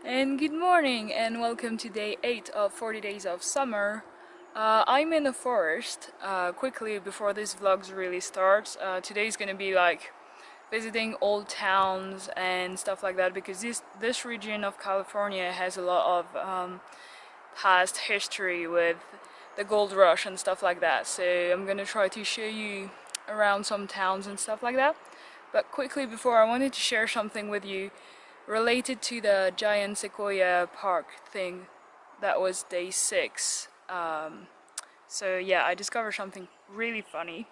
And good morning and welcome to day 8 of 40 days of summer. I'm in the forest. Quickly before this vlog really starts, today's gonna be like visiting old towns and stuff like that because this region of California has a lot of past history with the gold rush and stuff like that. So I'm gonna try to show you around some towns and stuff like that. But quickly before, I wanted to share something with you related to the giant sequoia park thing. That was day 6. So yeah, I discovered something really funny.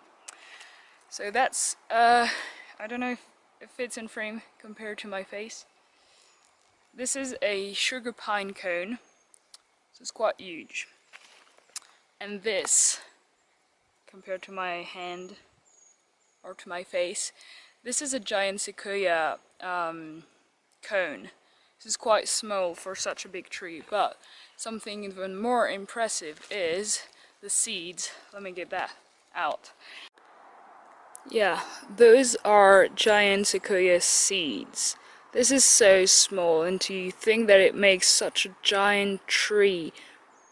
So that's I don't know if it fits in frame compared to my face. This is a sugar pine cone, so it's quite huge. And this, compared to my hand or to my face, this is a giant sequoia cone. This is quite small for such a big tree, but something even more impressive is the seeds. Let me get that out. Yeah, those are giant sequoia seeds. This is so small, and to think that it makes such a giant tree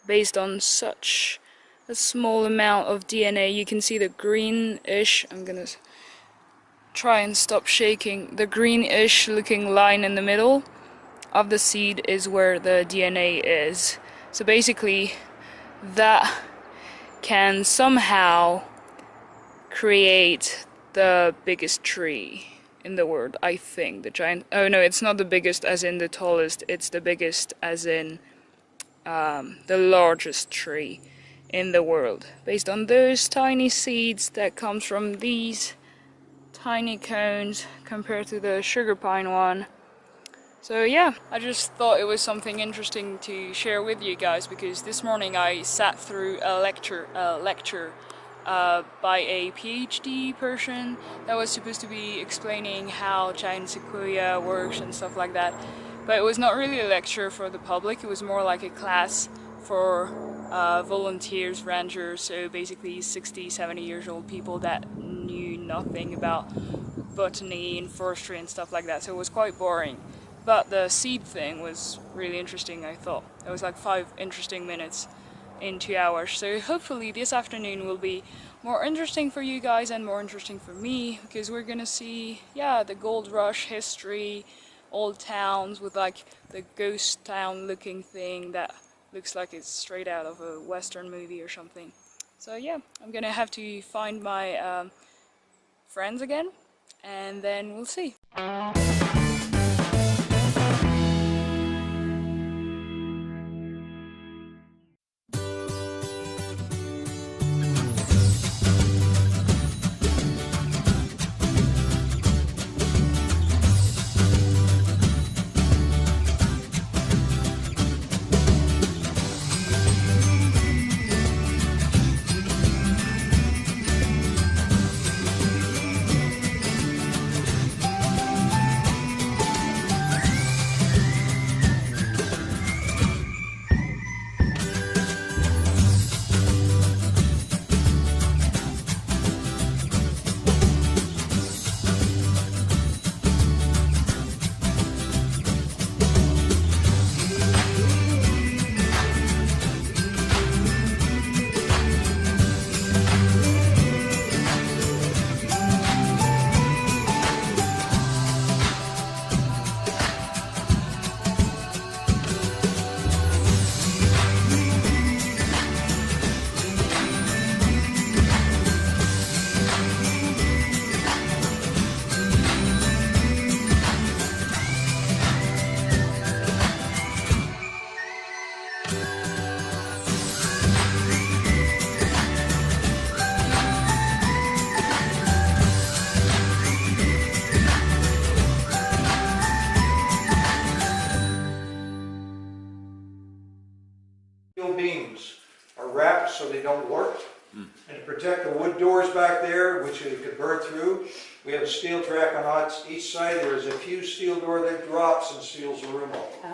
based on such a small amount of DNA. You can see the greenish, I'm gonna try and stop shaking, the greenish looking line in the middle of the seed is where the DNA is. So basically that can somehow create the biggest tree in the world, I think. The giant, oh no, it's not the biggest as in the tallest, it's the biggest as in the largest tree in the world, based on those tiny seeds that comes from these tiny cones compared to the sugar pine one. So yeah, I just thought it was something interesting to share with you guys because this morning I sat through a lecture by a PhD person that was supposed to be explaining how giant sequoia works and stuff like that. But it was not really a lecture for the public, it was more like a class for volunteers, rangers, so basically 60, 70 years old people that knew nothing about botany and forestry and stuff like that, so it was quite boring. But the seed thing was really interesting, I thought. It was like 5 interesting minutes in 2 hours. So hopefully this afternoon will be more interesting for you guys and more interesting for me, because we're gonna see, yeah, the gold rush history, old towns with like the ghost town looking thing that looks like it's straight out of a Western movie or something. So yeah, I'm gonna have to find my friends again, and then we'll see. Steel beams are wrapped so they don't warp. And to protect the wood doors back there, which you could burn through, we have a steel track on each side. There is a fused steel door that drops and seals the room open.